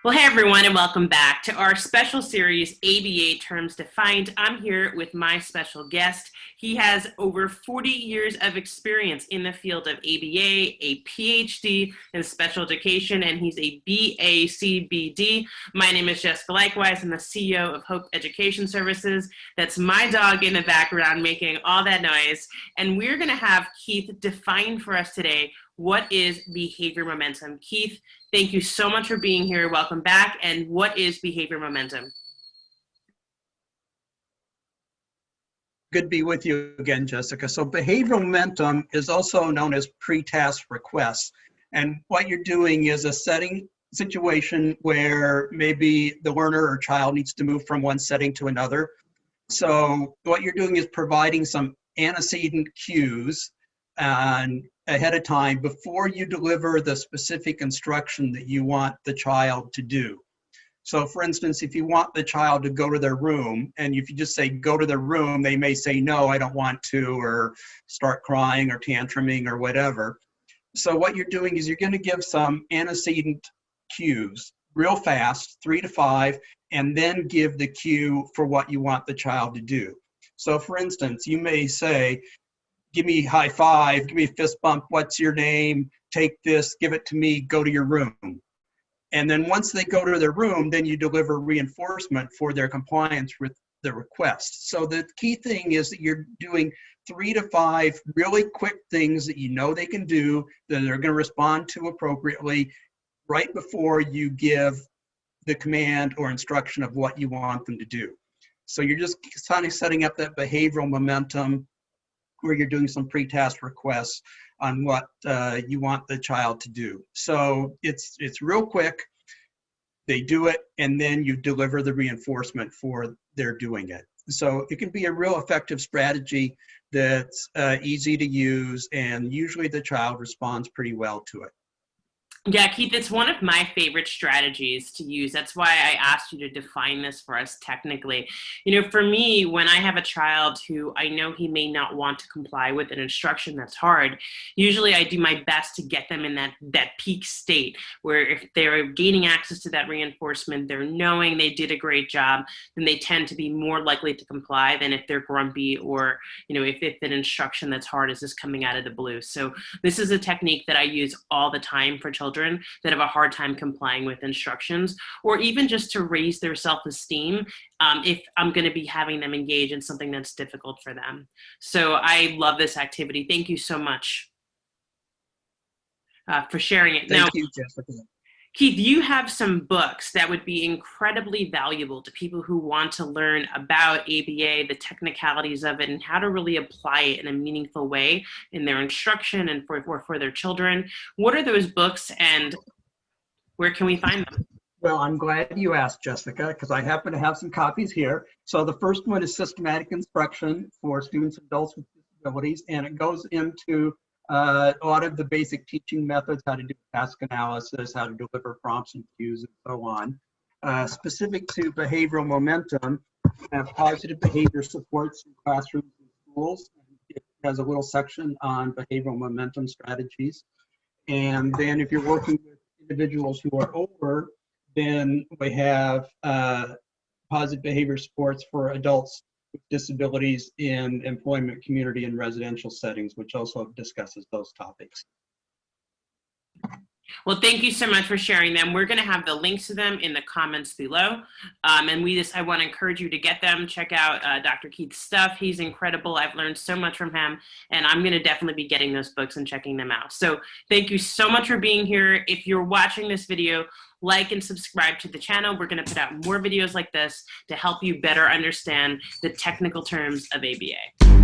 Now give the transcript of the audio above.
Well, hey everyone, and welcome back to our special series, ABA Terms Defined. I'm here with my special guest. He has over 40 years of experience in the field of ABA, a PhD in special education, and he's a BACBD. My name is Jessica Likewise. I'm the CEO of Hope Education Services. That's my dog in the background making all that noise. And we're going to have Keith define for us today what is behavior momentum. Keith, thank you so much for being here. Welcome back. And what is behavior momentum? Good to be with you again, Jessica. So behavioral momentum is also known as pre-task requests. And what you're doing is a situation where maybe the learner or child needs to move from one setting to another. So what you're doing is providing some antecedent cues and ahead of time before you deliver the specific instruction that you want the child to do. So for instance, if you want the child to go to their room, and if you just say go to their room, they may say no, I don't want to, or start crying or tantruming or whatever. So what you're doing is you're going to give some antecedent cues real fast, 3 to 5, and then give the cue for what you want the child to do. So for instance, you may say, give me high five, give me a fist bump, what's your name, take this, give it to me, go to your room. And then once they go to their room, then you deliver reinforcement for their compliance with the request. So the key thing is that you're doing 3 to 5 really quick things that you know they can do, that they're going to respond to appropriately right before you give the command or instruction of what you want them to do. So you're just kind of setting up that behavioral momentum where you're doing some pre-task requests on what you want the child to do. So it's real quick, they do it, and then you deliver the reinforcement for their doing it. So it can be a real effective strategy that's easy to use, and usually the child responds pretty well to it. Yeah, Keith, it's one of my favorite strategies to use. That's why I asked you to define this for us technically. You know, for me, when I have a child who I know he may not want to comply with an instruction that's hard, usually I do my best to get them in that peak state where if they're gaining access to that reinforcement, they're knowing they did a great job, then they tend to be more likely to comply than if they're grumpy or, you know, if an instruction that's hard is just coming out of the blue. So this is a technique that I use all the time for children that have a hard time complying with instructions, or even just to raise their self-esteem if I'm going to be having them engage in something that's difficult for them. So I love this activity. Thank you so much for sharing it. Thank you, Jessica. Keith, you have some books that would be incredibly valuable to people who want to learn about ABA, the technicalities of it, and how to really apply it in a meaningful way in their instruction and for their children. What are those books and where can we find them? Well, I'm glad you asked, Jessica, because I happen to have some copies here. So the first one is Systematic Instruction for Students and Adults with Disabilities, and it goes into a lot of the basic teaching methods, how to do task analysis, how to deliver prompts and cues, and so on. Specific to behavioral momentum, have positive behavior supports in classrooms and schools. It has a little section on behavioral momentum strategies. And then if you're working with individuals who are older, then we have positive behavior supports for adults with disabilities in employment, community, and residential settings, which also discusses those topics. Well, thank you so much for sharing them. We're going to have the links to them in the comments below. And I want to encourage you to get them. Check out Dr. Keith's stuff. He's incredible. I've learned so much from him, and I'm going to definitely be getting those books and checking them out. So thank you so much for being here. If you're watching this video, like and subscribe to the channel. We're going to put out more videos like this to help you better understand the technical terms of ABA.